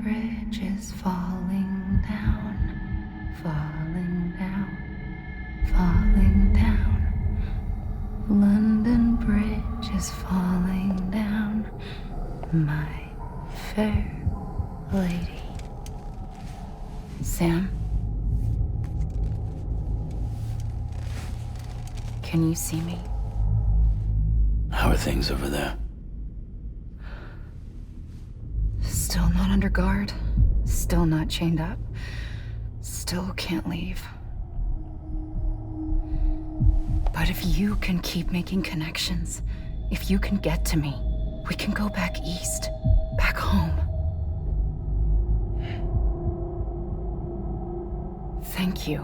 Bridge is falling down, falling down, falling down. London Bridge is falling down, my fair lady. Sam? Can you see me? How are things over there? Still not under guard. Still not chained up. Still can't leave. But if you can keep making connections, if you can get to me, we can go back east, back home. Thank you.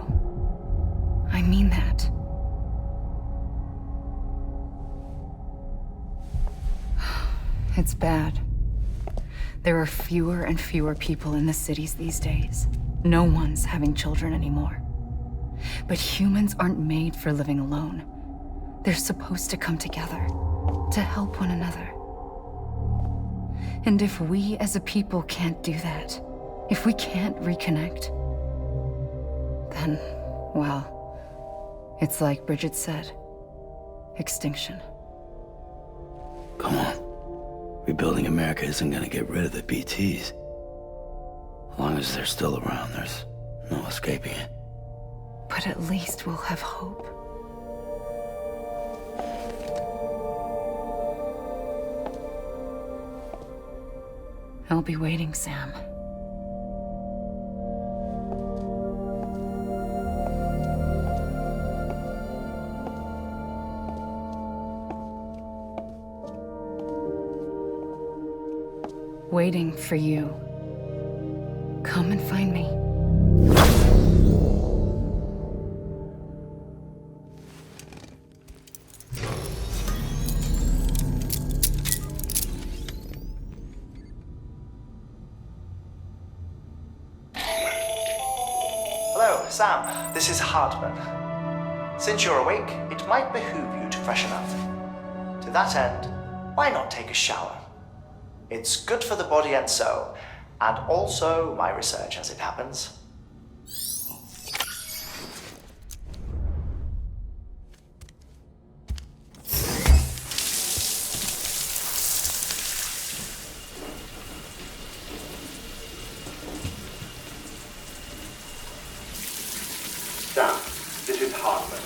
I mean that. It's bad. There are fewer and fewer people in the cities these days. No one's having children anymore. But humans aren't made for living alone. They're supposed to come together, to help one another. And if we as a people can't do that, if we can't reconnect, then, well, it's like Bridget said, extinction. Come on. Rebuilding America isn't gonna get rid of the BTs. As long as they're still around, there's no escaping it. But at least we'll have hope. I'll be waiting, Sam. Waiting for you. Come and find me. Hello, Sam. This is Hartman. Since you're awake, it might behoove you to freshen up. To that end, why not take a shower? It's good for the body and soul, and also my research as it happens. Sam, this is Hartman.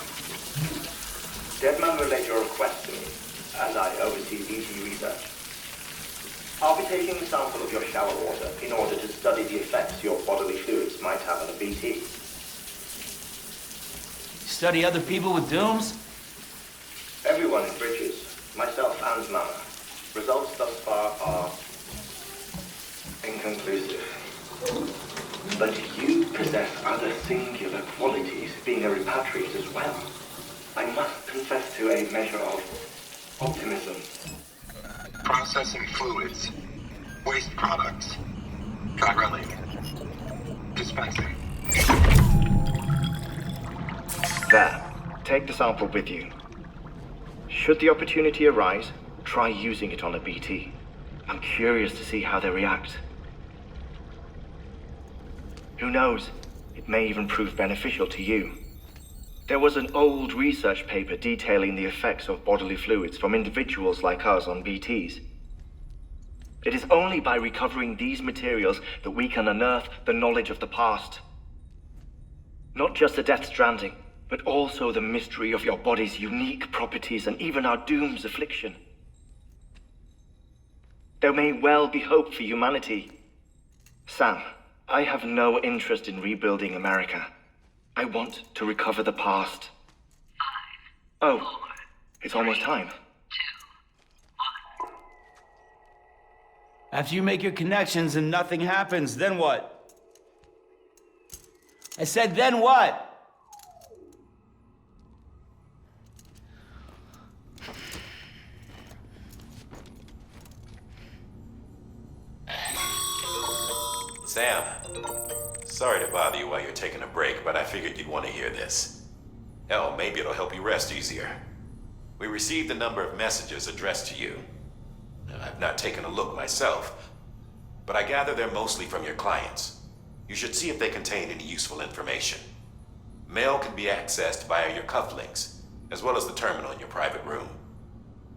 Deadman relayed your request to me, and I oversee BT research. I'll be taking a sample of your shower water in order to study the effects your bodily fluids might have on a BT. Study other people with dooms? Everyone in Bridges, myself and Mama. Results thus far are inconclusive. But you possess other singular qualities, being a repatriate as well. I must confess to a measure of optimism. Processing fluids. Waste products. Drilling. Dispensing. There. Take the sample with you. Should the opportunity arise, try using it on a BT. I'm curious to see how they react. Who knows? It may even prove beneficial to you. There was an old research paper detailing the effects of bodily fluids from individuals like us on BTs. It is only by recovering these materials that we can unearth the knowledge of the past. Not just the Death Stranding, but also the mystery of your body's unique properties and even our doom's affliction. There may well be hope for humanity. Sam, I have no interest in rebuilding America. I want to recover the past. 5, Oh, 4, it's almost time. 2, 1. After you make your connections and nothing happens, then what? I said, then what? Sam, sorry to bother you while you're taking a break, but I figured you'd want to hear this. Hell, maybe it'll help you rest easier. We received a number of messages addressed to you. I've not taken a look myself, but I gather they're mostly from your clients. You should see if they contain any useful information. Mail can be accessed via your cufflinks, as well as the terminal in your private room.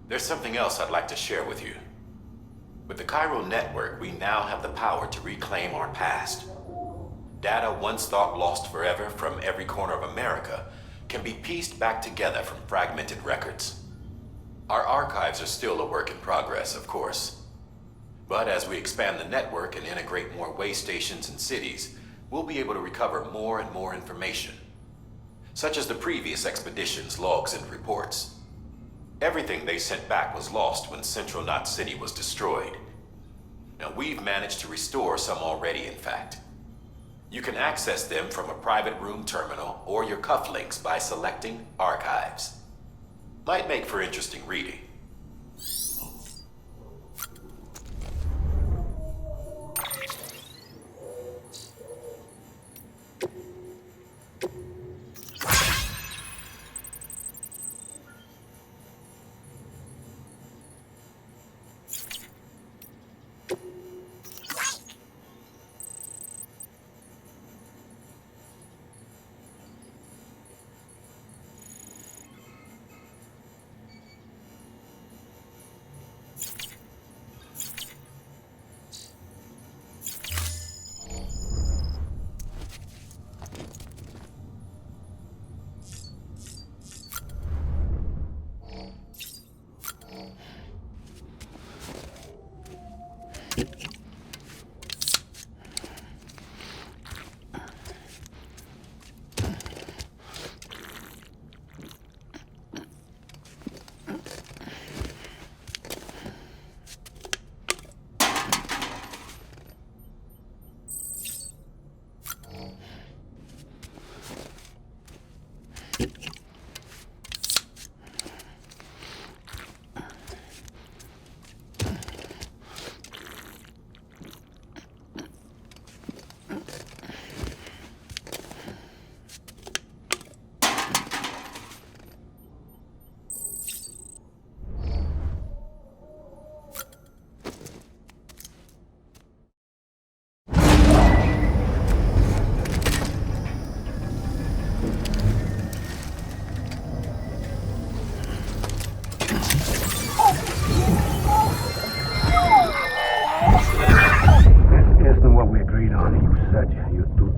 There's something else I'd like to share with you. With the Cairo network, we now have the power to reclaim our past. Data once thought lost forever from every corner of America can be pieced back together from fragmented records. Our archives are still a work in progress, of course. But as we expand the network and integrate more way stations and cities, we'll be able to recover more and more information, such as the previous expedition's logs and reports. Everything they sent back was lost when Central Knot City was destroyed. Now, we've managed to restore some already, in fact. You can access them from a private room terminal or your cufflinks by selecting Archives. Might make for interesting reading.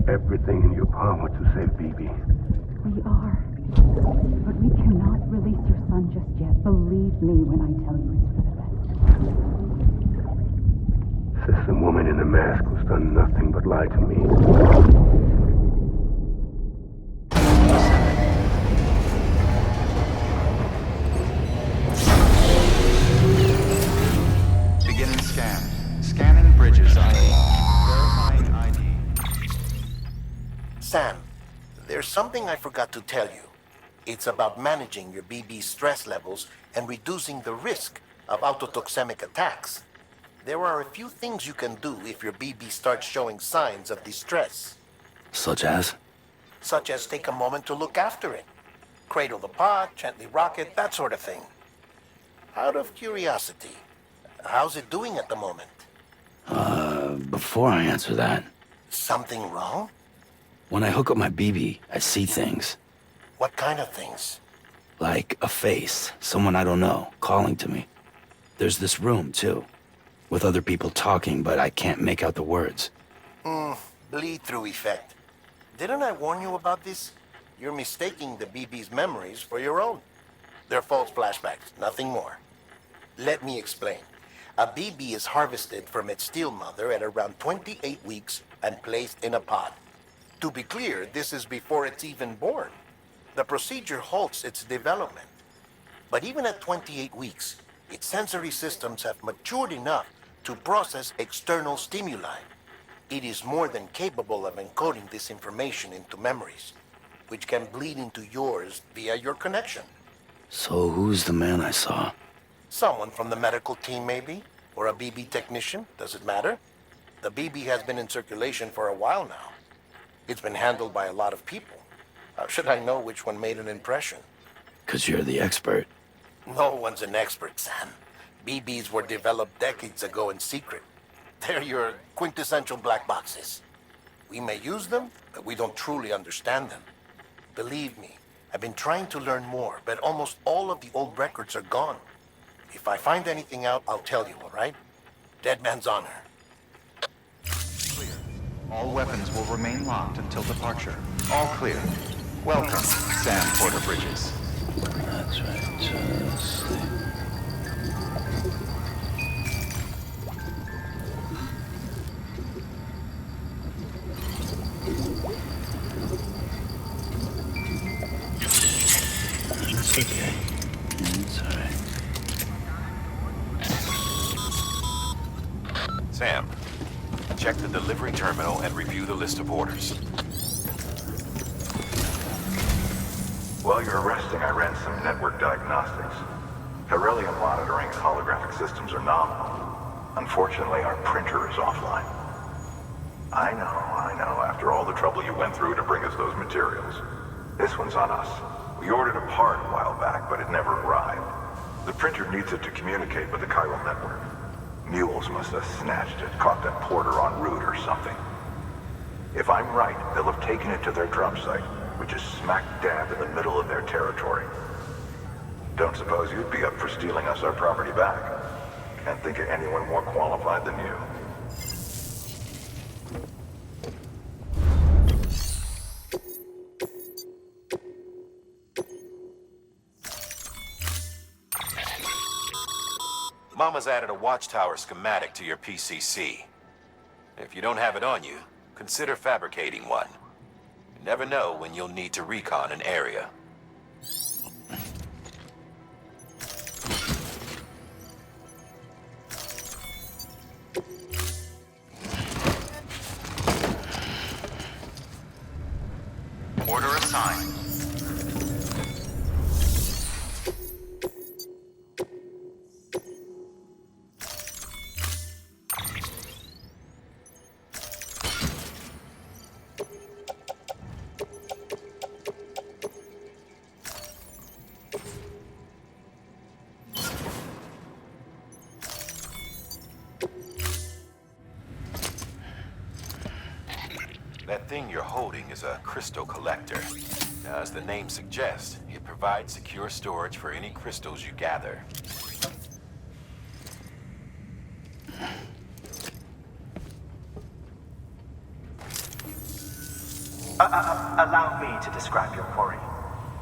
Everything in your power to save BB. We are. But we cannot release your son just yet. Believe me when I tell you it's for the best. System woman in the mask who's done nothing but lie to me. Beginning scan. Scanning bridges ID. Verifying ID. Sam, there's something I forgot to tell you. It's about managing your BB stress levels and reducing the risk of autotoxemic attacks. There are a few things you can do if your BB starts showing signs of distress. Such as? Such as take a moment to look after it. Cradle the pot, gently rock it, that sort of thing. Out of curiosity, how's it doing at the moment? Before I answer that... Something wrong? When I hook up my BB, I see things. What kind of things? Like a face, someone I don't know, calling to me. There's this room, too, with other people talking, but I can't make out the words. Bleed-through effect. Didn't I warn you about this? You're mistaking the BB's memories for your own. They're false flashbacks, nothing more. Let me explain. A BB is harvested from its steel mother at around 28 weeks and placed in a pod. To be clear, this is before it's even born. The procedure halts its development. But even at 28 weeks, its sensory systems have matured enough to process external stimuli. It is more than capable of encoding this information into memories, which can bleed into yours via your connection. So who's the man I saw? Someone from the medical team, maybe? Or a BB technician, does it matter? The BB has been in circulation for a while now. It's been handled by a lot of people. How should I know which one made an impression? 'Cause you're the expert. No one's an expert, Sam. BBs were developed decades ago in secret. They're your quintessential black boxes. We may use them, but we don't truly understand them. Believe me, I've been trying to learn more, but almost all of the old records are gone. If I find anything out, I'll tell you, all right? Dead man's honor. Clear. All weapons will remain locked until departure. All clear. Welcome, Sam Porter Bridges. That's right, just sleep. It's okay. It's alright. Sam, check the delivery terminal and review the list of orders. While you're resting, I ran some network diagnostics. Beryllium monitoring and holographic systems are nominal. Unfortunately, our printer is offline. I know. After all the trouble you went through to bring us those materials. This one's on us. We ordered a part a while back, but it never arrived. The printer needs it to communicate with the chiral network. Mules must have snatched it, caught that porter en route or something. If I'm right, they'll have taken it to their drop site, which is smack dab in the middle of their territory. Don't suppose you'd be up for stealing us our property back? Can't think of anyone more qualified than you. Mama's added a watchtower schematic to your PCC. If you don't have it on you, consider fabricating one. You never know when you'll need to recon an area. Order assigned. That thing you're holding is a crystal collector. Now, as the name suggests, it provides secure storage for any crystals you gather. Allow me to describe your quarry.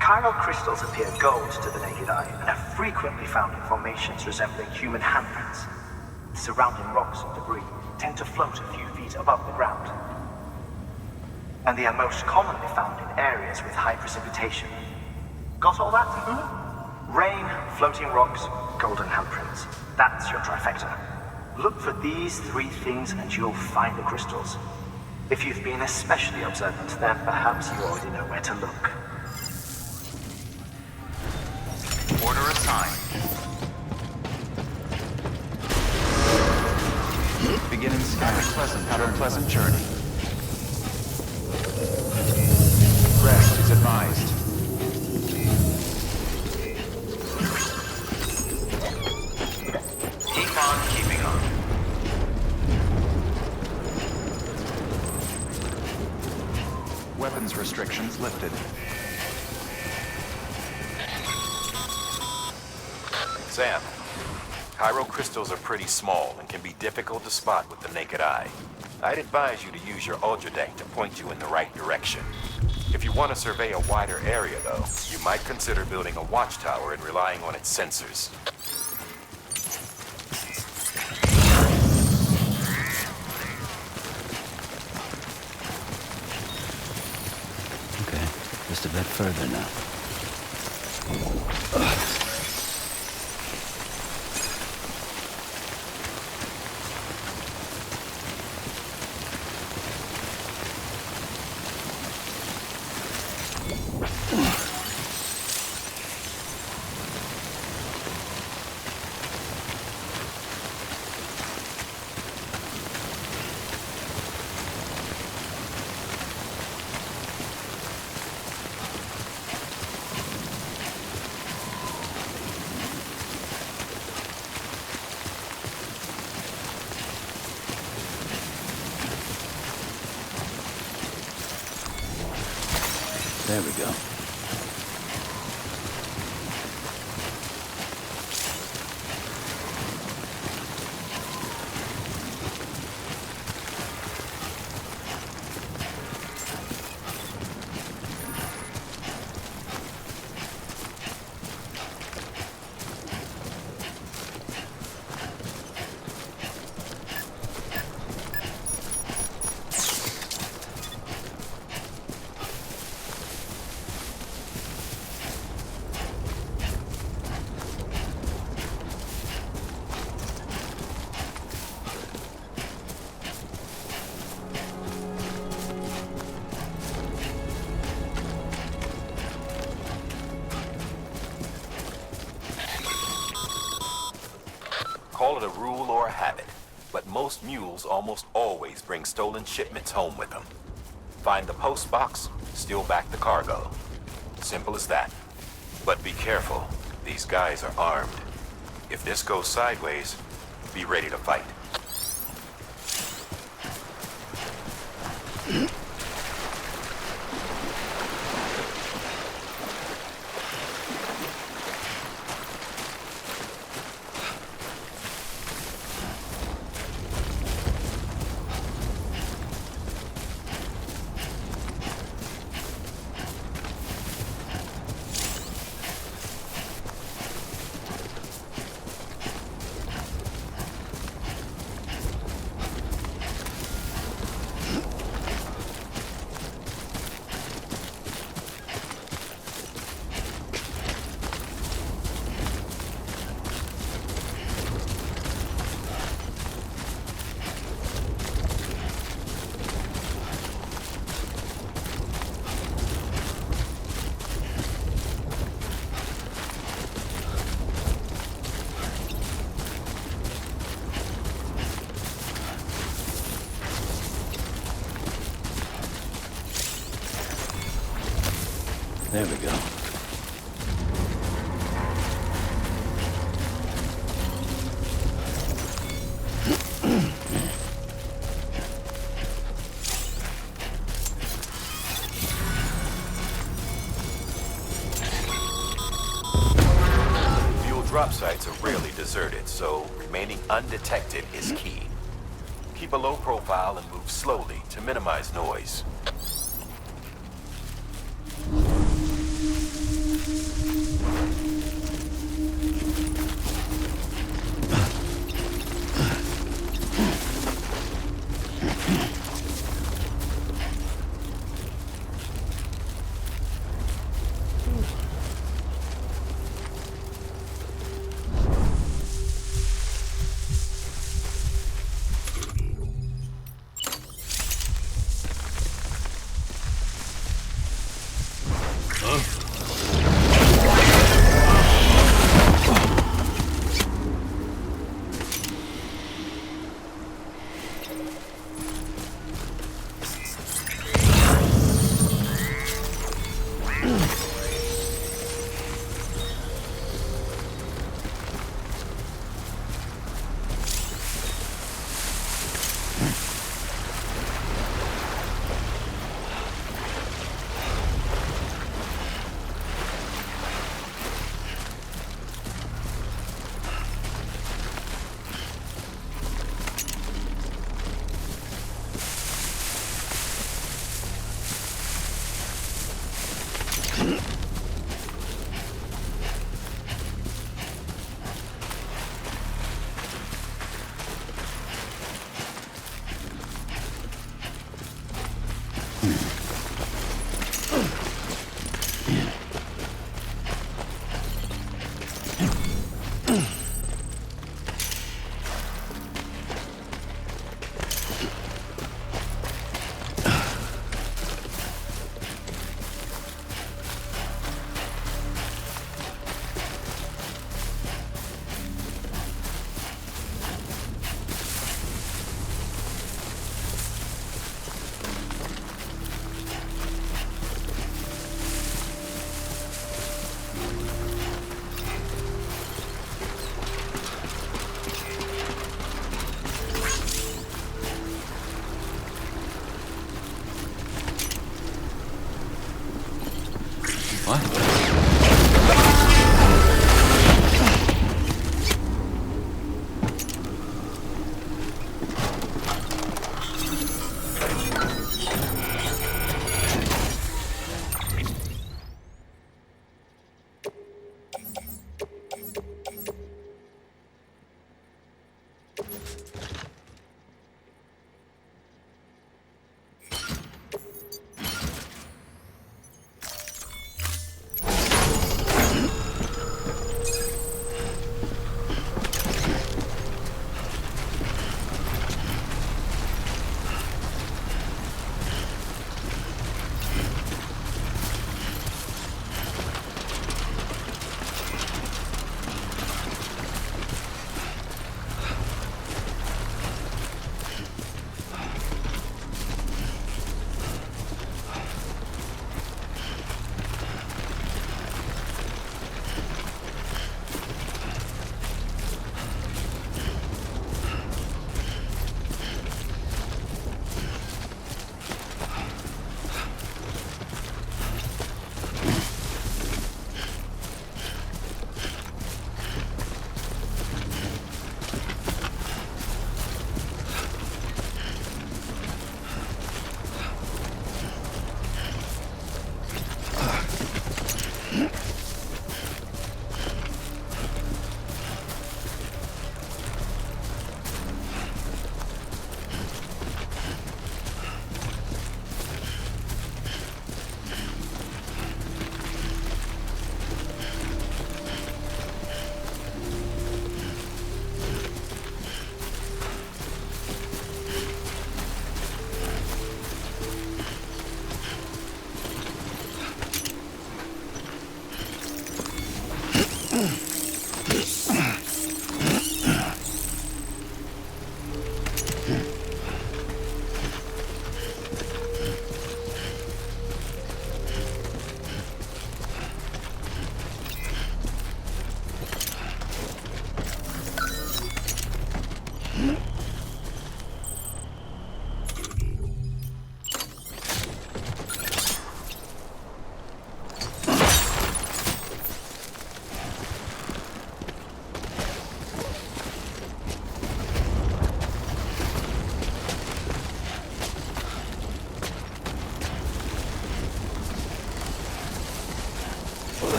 Chiral crystals appear gold to the naked eye and are frequently found in formations resembling human handprints. Surrounding rocks and debris tend to float a few feet above the ground. And they are most commonly found in areas with high precipitation. Got all that? Rain, floating rocks, golden handprints. That's your trifecta. Look for these three things and you'll find the crystals. If you've been especially observant, then perhaps you already know where to look. Order assigned. Beginning scan. Have a pleasant journey. Rest is advised. Keep on keeping on. Weapons restrictions lifted. Sam, chiral crystals are pretty small and can be difficult to spot with the naked eye. I'd advise you to use your ultradeck to point you in the right direction. If you want to survey a wider area, though, you might consider building a watchtower and relying on its sensors. Okay, just a bit further now. There we go. Call it a rule or a habit, but most mules almost always bring stolen shipments home with them. Find the post box, steal back the cargo. Simple as that. But be careful, these guys are armed. If this goes sideways, be ready to fight. There we go. Fuel drop sites are rarely deserted, so remaining undetected is key. Keep a low profile and move slowly to minimize noise.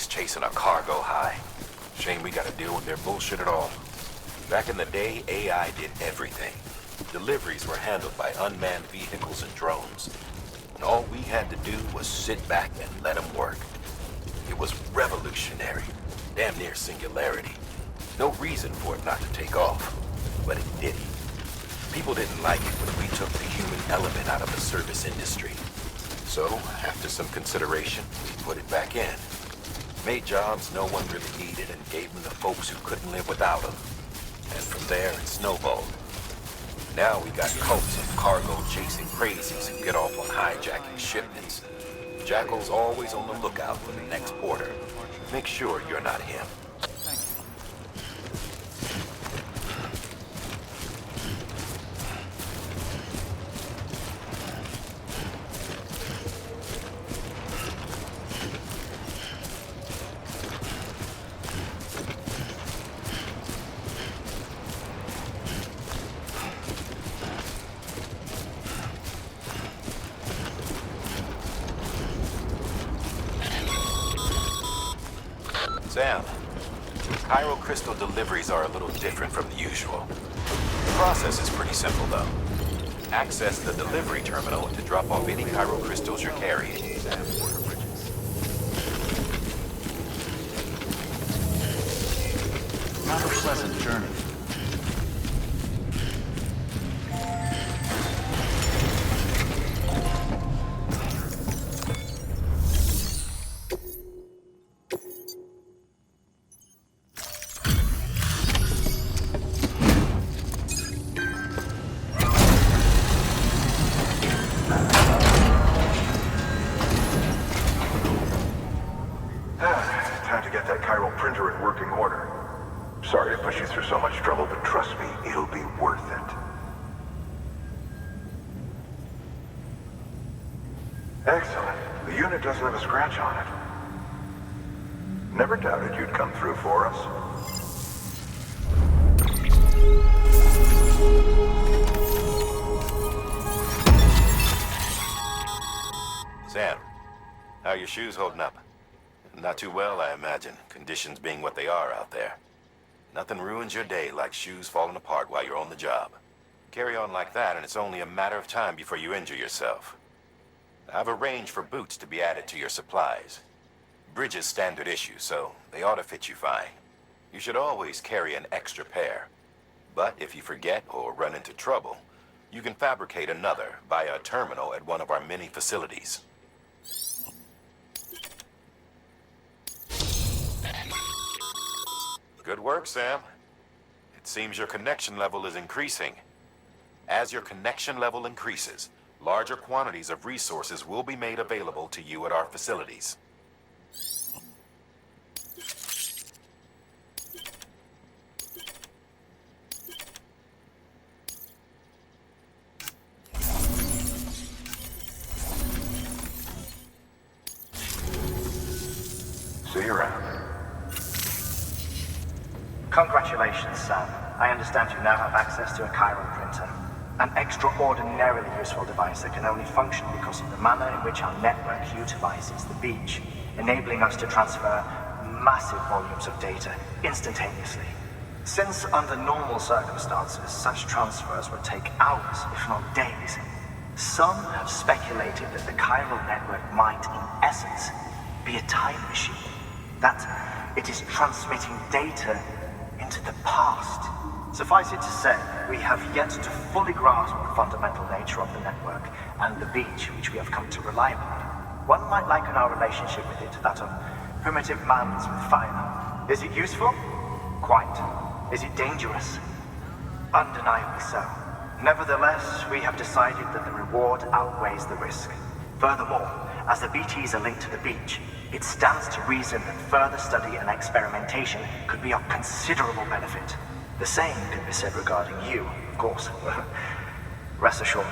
Chasing a cargo high. Shame we gotta deal with their bullshit at all. Back in the day, AI did everything. Deliveries were handled by unmanned vehicles and drones. And all we had to do was sit back and let them work. It was revolutionary. Damn near singularity. No reason for it not to take off. But it didn't. People didn't like it when we took the human element out of the service industry. So, after some consideration, we put it back in. Made jobs no one really needed and gave them to folks who couldn't live without them. And from there, it snowballed. Now we got cults of cargo-chasing crazies who get off on hijacking shipments. Jackal's always on the lookout for the next order. Make sure you're not him. Sam, Chiral crystal deliveries are a little different from the usual. The process is pretty simple, though. Access the delivery terminal to drop off any chiral crystals you're carrying. Have a pleasant journey. Time to get that chiral printer in working order. Sorry to push you through so much trouble, but trust me, it'll be worth it. Excellent. The unit doesn't have a scratch on it. Never doubted you'd come through for us. Sam, How are your shoes holding up? Not too well, I imagine, conditions being what they are out there. Nothing ruins your day like shoes falling apart while you're on the job. Carry on like that, and it's only a matter of time before you injure yourself. I've arranged for boots to be added to your supplies. Bridges standard issue, so they ought to fit you fine. You should always carry an extra pair. But if you forget or run into trouble, you can fabricate another via a terminal at one of our many facilities. Good work, Sam. It seems your connection level is increasing. As your connection level increases, larger quantities of resources will be made available to you at our facilities. See you around. Congratulations, Sam. I understand you now have access to a chiral printer. An extraordinarily useful device that can only function because of the manner in which our network utilizes the beach, enabling us to transfer massive volumes of data instantaneously. Since under normal circumstances, such transfers would take hours, if not days, some have speculated that the chiral network might, in essence, be a time machine. That it is transmitting data into the past. Suffice it to say, we have yet to fully grasp the fundamental nature of the network and the beach which we have come to rely upon. One might liken our relationship with it to that of primitive mammals with fire. Is it useful? Quite. Is it dangerous? Undeniably so. Nevertheless, we have decided that the reward outweighs the risk. Furthermore, as the BTs are linked to the beach, it stands to reason that further study and experimentation could be of considerable benefit. The same can be said regarding you, of course. Rest assured,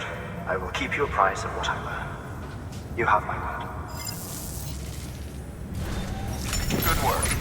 I will keep you apprised of what I learn. You have my word. Good work.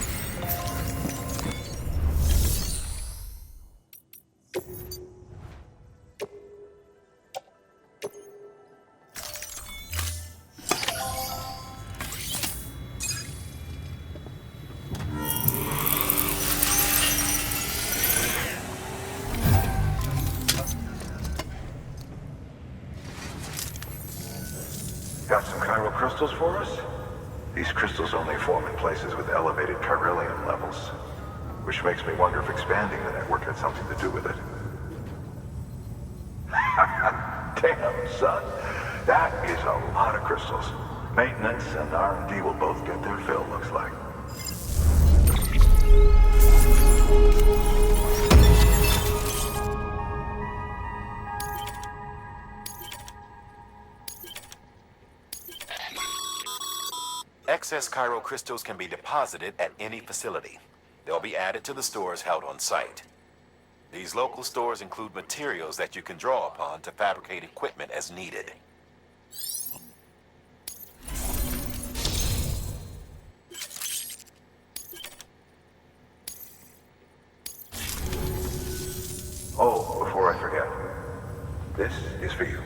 Got some chiral crystals for us? These crystals only form in places with elevated chiralium levels, which makes me wonder if expanding the network had something to do with it. Damn, son. That is a lot of crystals. Maintenance and R&D will both get their fill, looks like. Excess chiral crystals can be deposited at any facility. They'll be added to the stores held on site. These local stores include materials that you can draw upon to fabricate equipment as needed. Oh, before I forget, this is for you.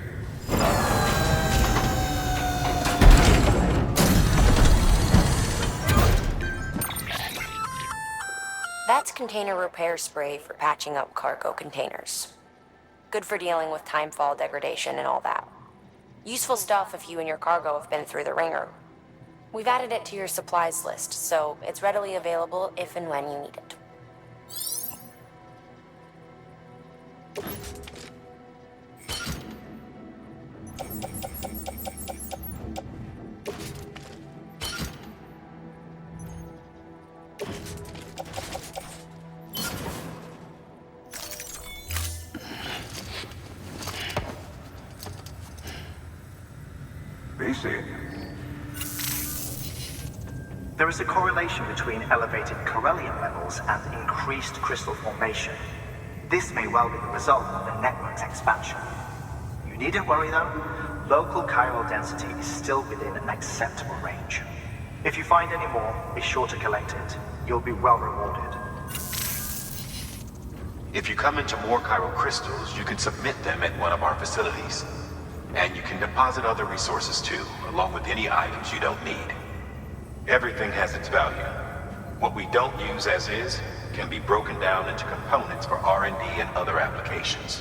That's container repair spray for patching up cargo containers. Good for dealing with timefall degradation and all that. Useful stuff if you and your cargo have been through the ringer. We've added it to your supplies list, so it's readily available if and when you need it. There is a correlation between elevated chiralium levels and increased crystal formation. This may well be the result of the network's expansion. You needn't worry though. Local chiral density is still within an acceptable range. If you find any more, be sure to collect it. You'll be well rewarded. If you come into more chiral crystals, you can submit them at one of our facilities. And you can deposit other resources too, along with any items you don't need. Everything has its value. What we don't use as is can be broken down into components for R&D and other applications.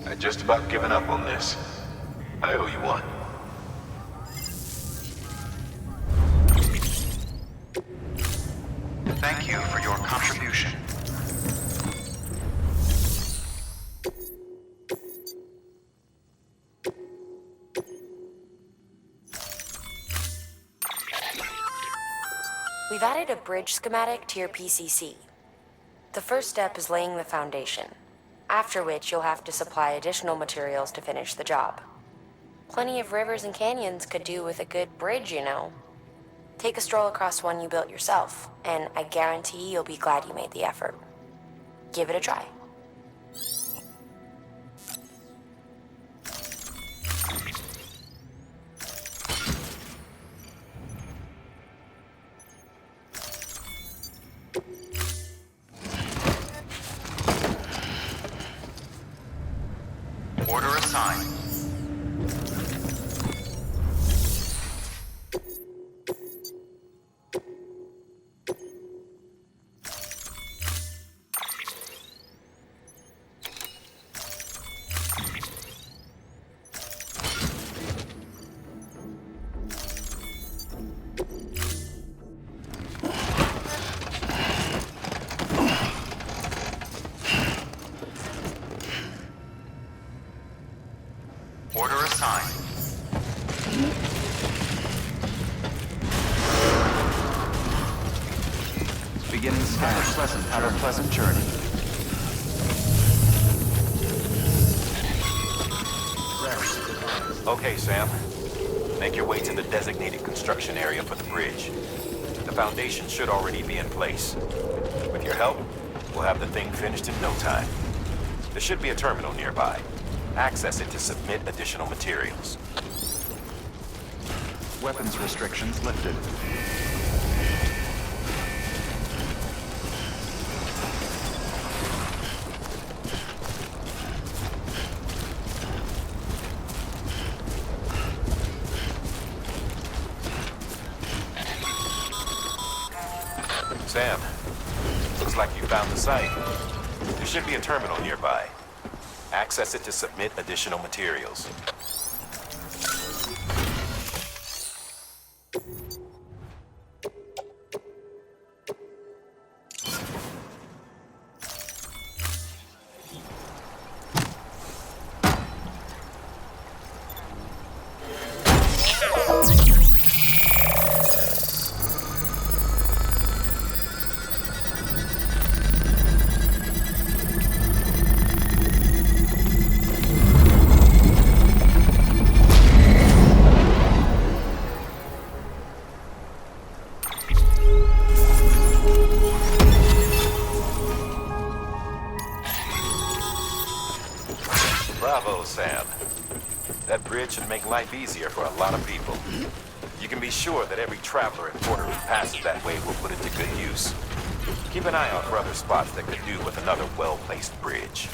I'd just about given up on this. I owe you one. Thank you for your contribution. We've added a bridge schematic to your PCC. The first step is laying the foundation, after which you'll have to supply additional materials to finish the job. Plenty of rivers and canyons could do with a good bridge, you know. Take a stroll across one you built yourself, and I guarantee you'll be glad you made the effort. Give it a try. Order assigned. Order assigned. Beginning scan. Have a pleasant journey. Okay, Sam. Make your way to the designated construction area for the bridge. The foundation should already be in place. With your help, we'll have the thing finished in no time. There should be a terminal nearby. Access it to submit additional materials. Weapons restrictions lifted. Sam, looks like you found the site. There should be a terminal nearby. Access it to submit additional materials. Bravo, Sam. That bridge should make life easier for a lot of people. You can be sure that every traveler and porter who passes that way will put it to good use. Keep an eye out for other spots that could do with another well-placed bridge.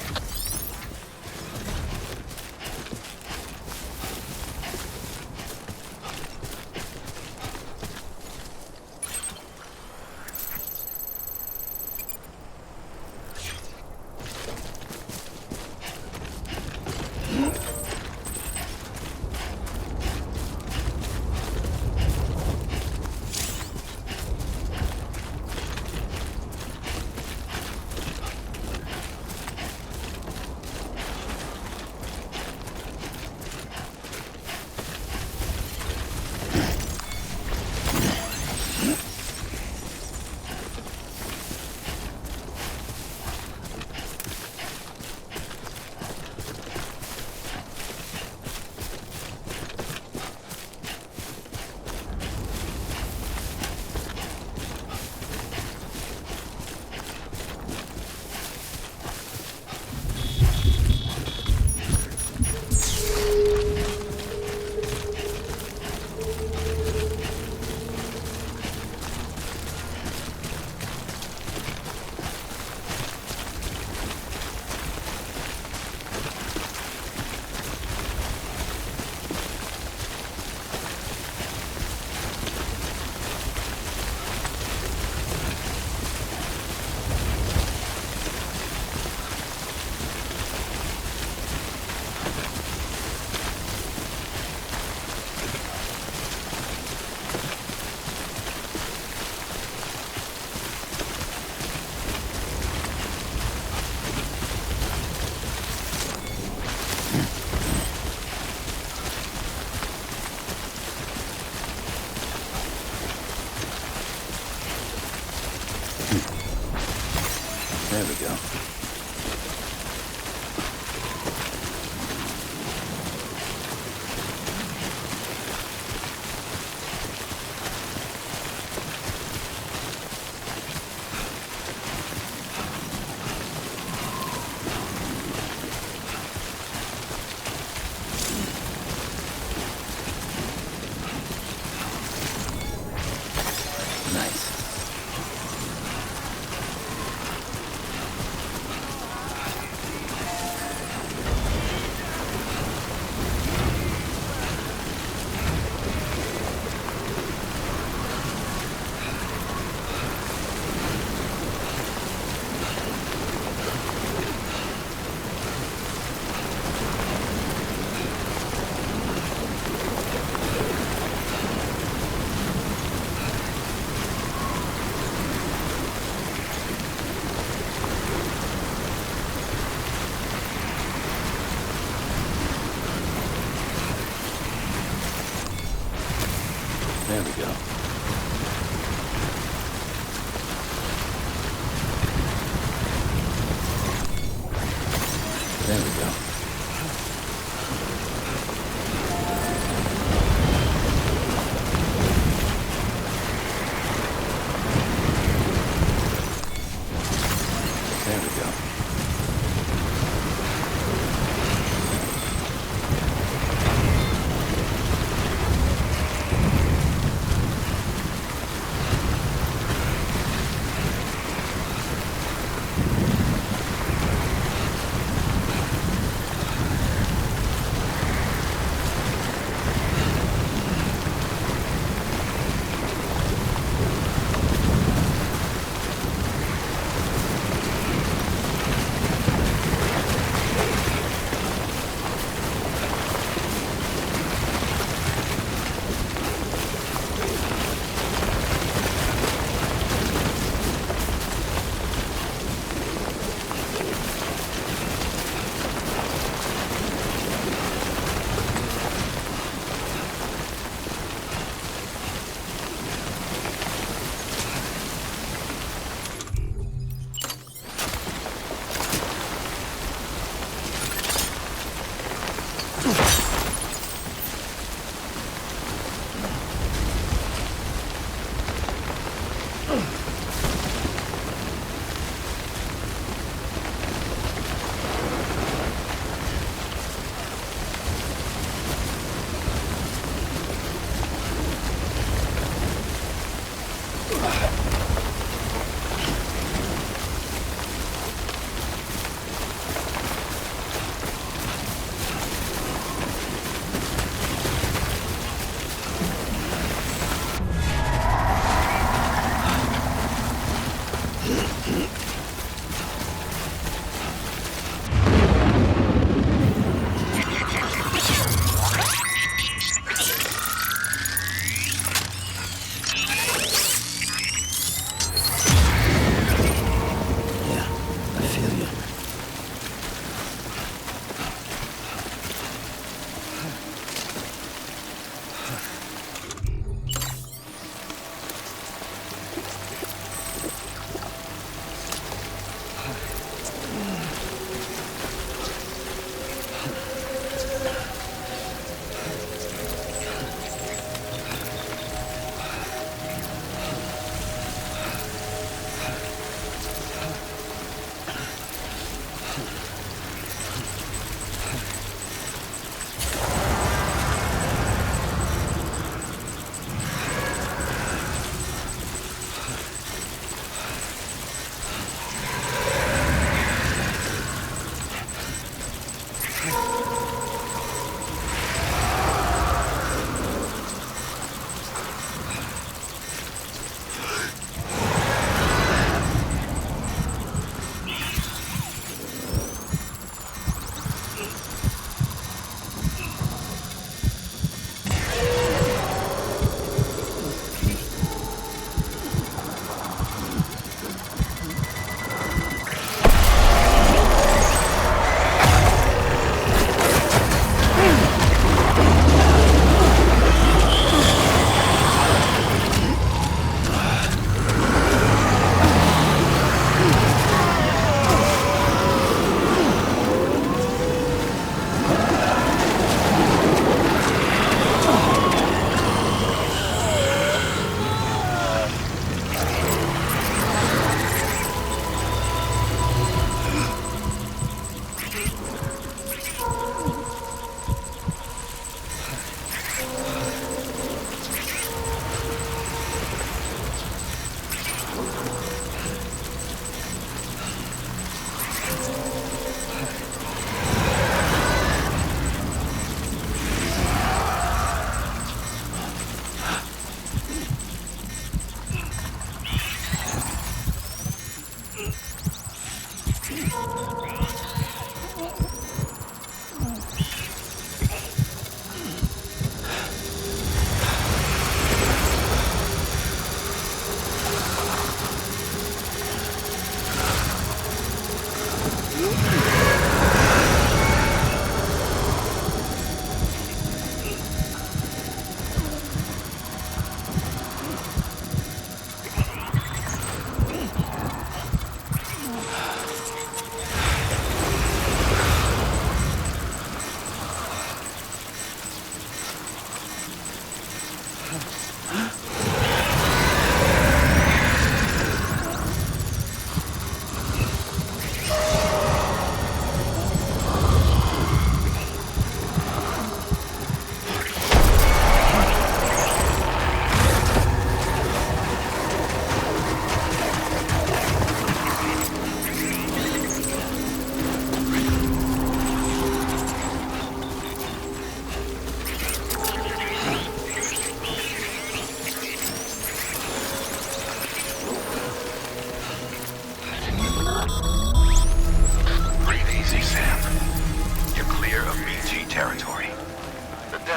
There we go. There we go. There we go.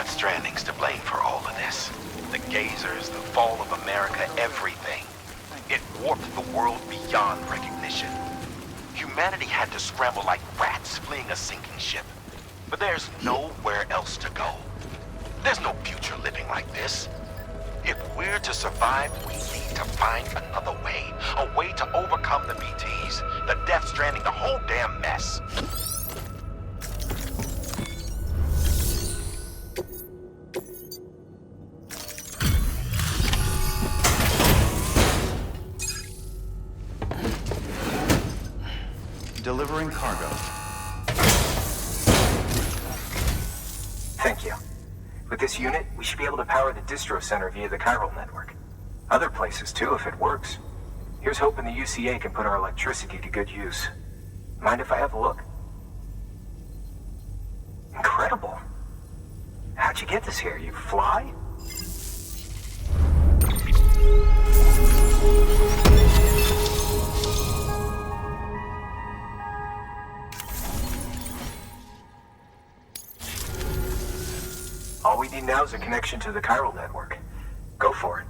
Death Stranding's to blame for all of this. The gazers, the fall of America, everything. It warped the world beyond recognition. Humanity had to scramble like rats fleeing a sinking ship. But there's nowhere else to go. There's no future living like this. If we're to survive, we need to find another way. A way to overcome the BTs, the Death Stranding, the whole damn mess. Delivering cargo. Thank you. With this unit, we should be able to power the distro center via the chiral network. Other places too, if it works. Here's hoping the UCA can put our electricity to good use. Mind if I have a look? Incredible. How'd you get this here? You fly? All we need now is a connection to the chiral network. Go for it.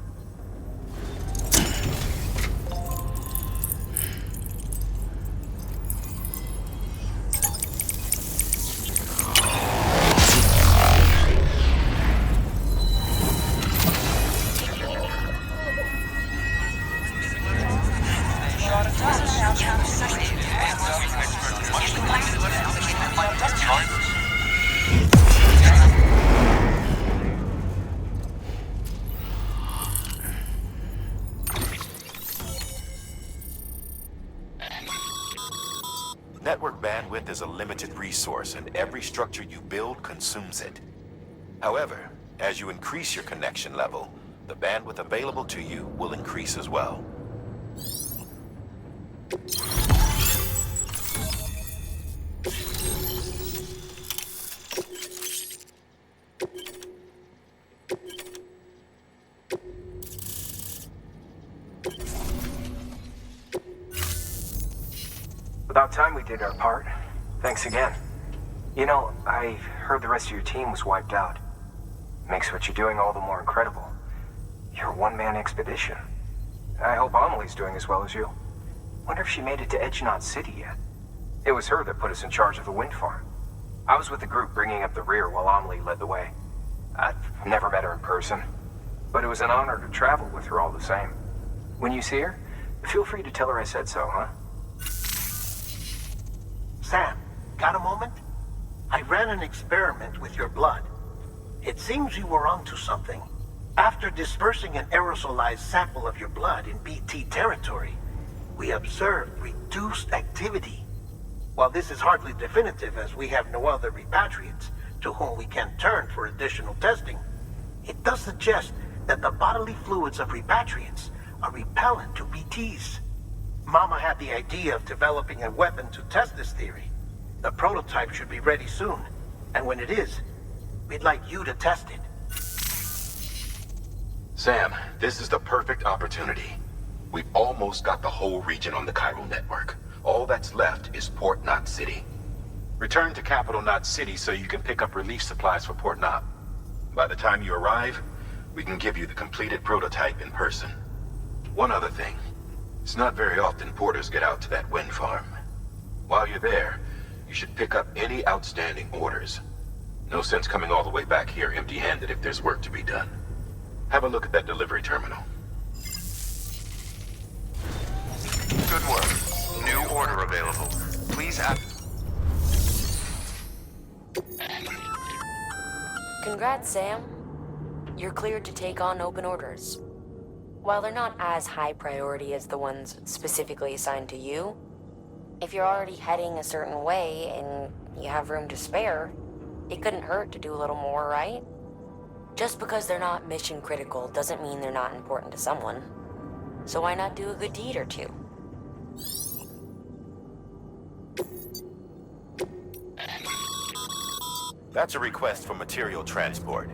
Network bandwidth is a limited resource, and every structure you build consumes it. However, as you increase your connection level, the bandwidth available to you will increase as well. About time we did our part. Thanks again. You know, I heard the rest of your team was wiped out. Makes what you're doing all the more incredible. You're a one-man expedition. I hope Amelie's doing as well as you. Wonder if she made it to Edgenot City yet. It was her that put us in charge of the wind farm. I was with the group bringing up the rear while Amelie led the way. I've never met her in person, but it was an honor to travel with her all the same. When you see her, feel free to tell her I said so, huh? Sam, got a moment? I ran an experiment with your blood. It seems you were onto something. After dispersing an aerosolized sample of your blood in BT territory, we observed reduced activity. While this is hardly definitive, as we have no other repatriates to whom we can turn for additional testing, it does suggest that the bodily fluids of repatriates are repellent to BTs. Mama had the idea of developing a weapon to test this theory. The prototype should be ready soon, and when it is, we'd like you to test it. Sam, this is the perfect opportunity. We've almost got the whole region on the chiral network. All that's left is Port Knot City. Return to Capital Knot City so you can pick up relief supplies for Port Knot. By the time you arrive, we can give you the completed prototype in person. One other thing. It's not very often porters get out to that wind farm. While you're there, you should pick up any outstanding orders. No sense coming all the way back here empty-handed if there's work to be done. Have a look at that delivery terminal. Good work. New order available. Please add... Congrats, Sam. You're cleared to take on open orders. While they're not as high priority as the ones specifically assigned to you, if you're already heading a certain way and you have room to spare, it couldn't hurt to do a little more, right? Just because they're not mission critical doesn't mean they're not important to someone. So why not do a good deed or two? That's a request for material transport.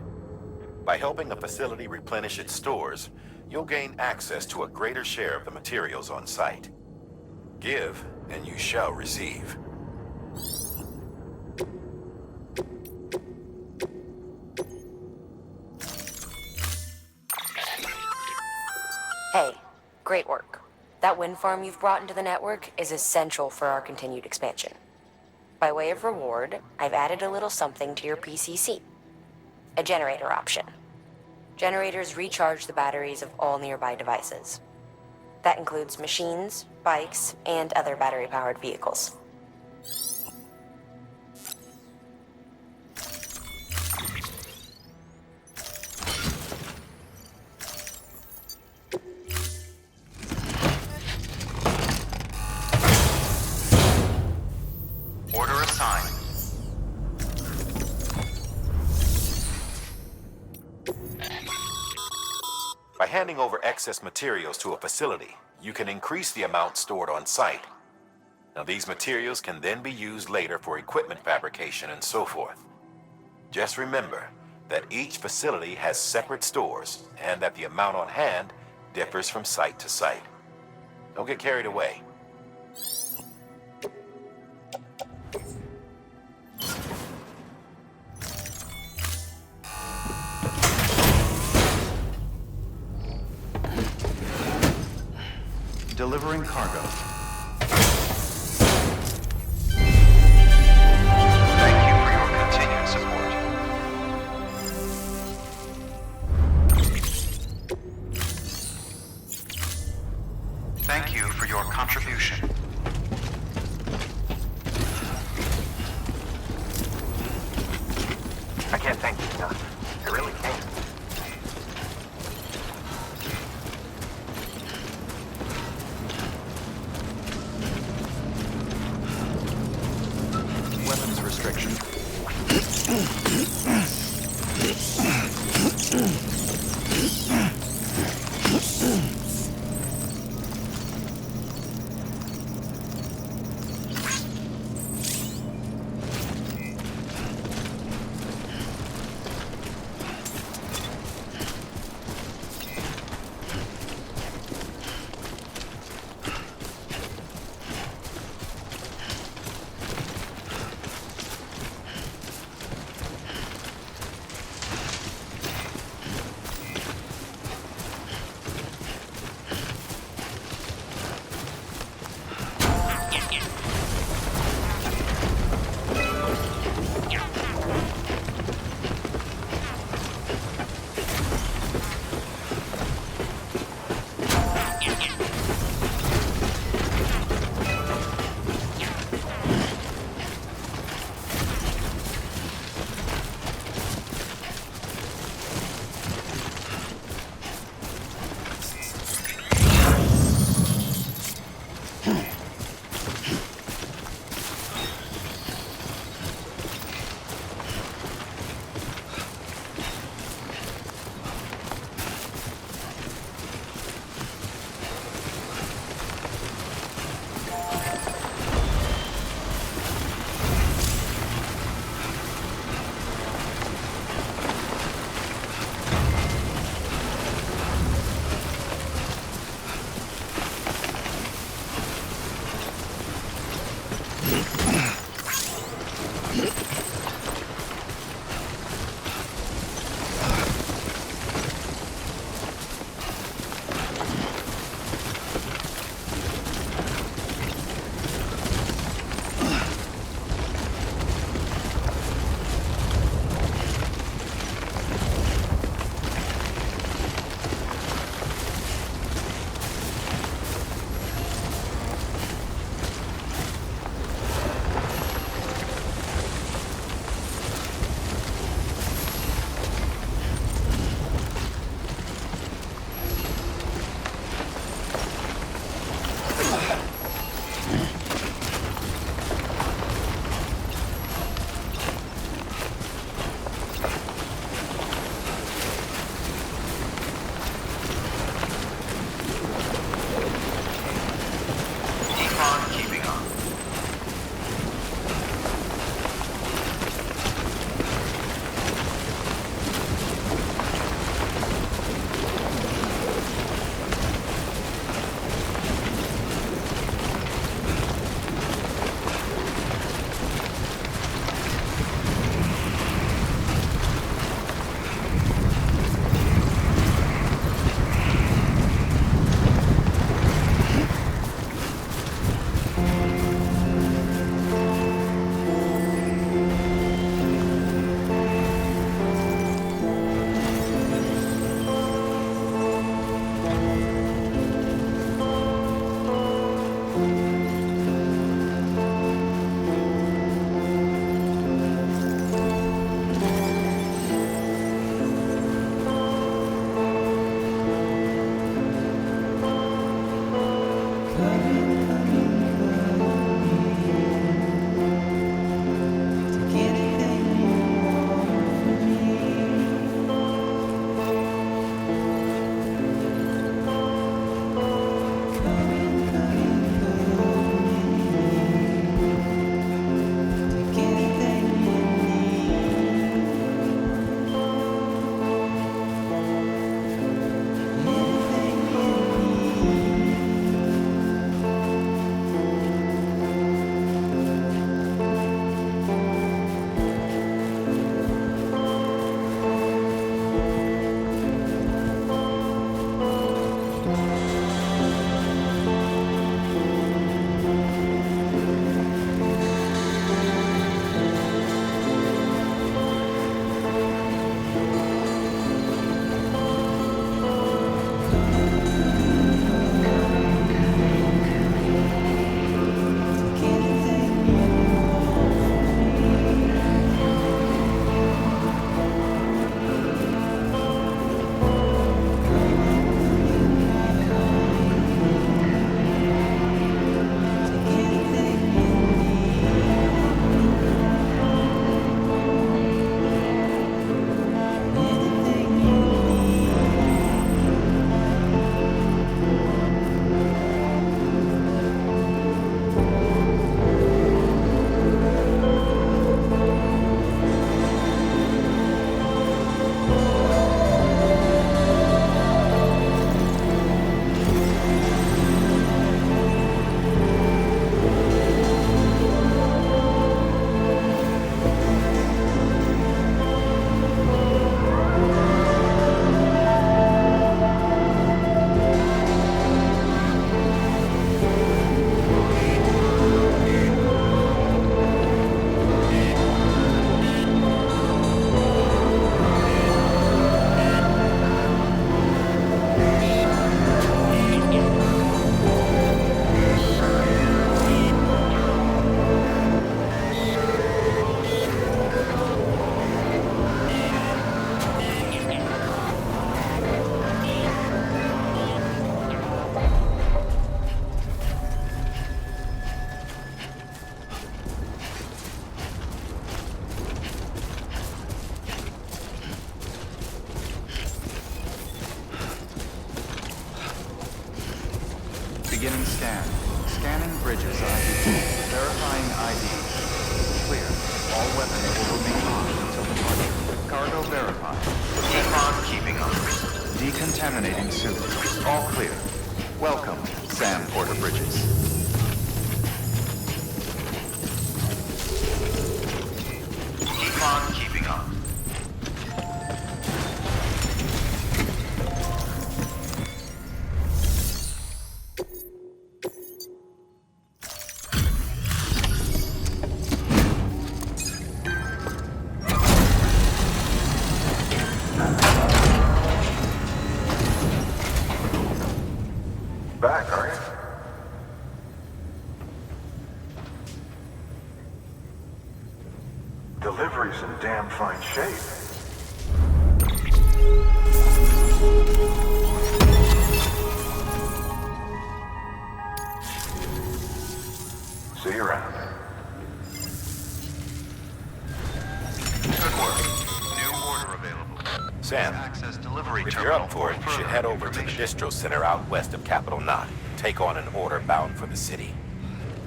By helping a facility replenish its stores, you'll gain access to a greater share of the materials on site. Give, and you shall receive. Great work. That wind farm you've brought into the network is essential for our continued expansion. By way of reward, I've added a little something to your PCC. A generator option. Generators recharge the batteries of all nearby devices. That includes machines, bikes, and other battery-powered vehicles. Order assigned. By handing over excess materials to a facility, you can increase the amount stored on site. Now, these materials can then be used later for equipment fabrication and so forth. Just remember that each facility has separate stores and that the amount on hand differs from site to site. Don't get carried away. Delivering cargo. Thank you for your continued support. Thank you for your contribution. I can't thank you enough. I really can't. Weapons restriction. Beginning scan. Scanning bridges ID. Verifying ID. Clear. All weapons will remain on until departure. Cargo verified. Keep on keeping on. Decontaminating suit. All clear. Welcome, Sam Porter Bridges. Keep on keeping on. Back, are you? Delivery's in damn fine shape. See you around. Good work. New order available. Sam, if you're up for it, you should head over to the distro center out west of Capital Knot and take on an order bound for the city.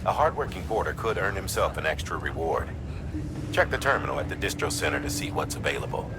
A hardworking porter could earn himself an extra reward. Check the terminal at the distro center to see what's available.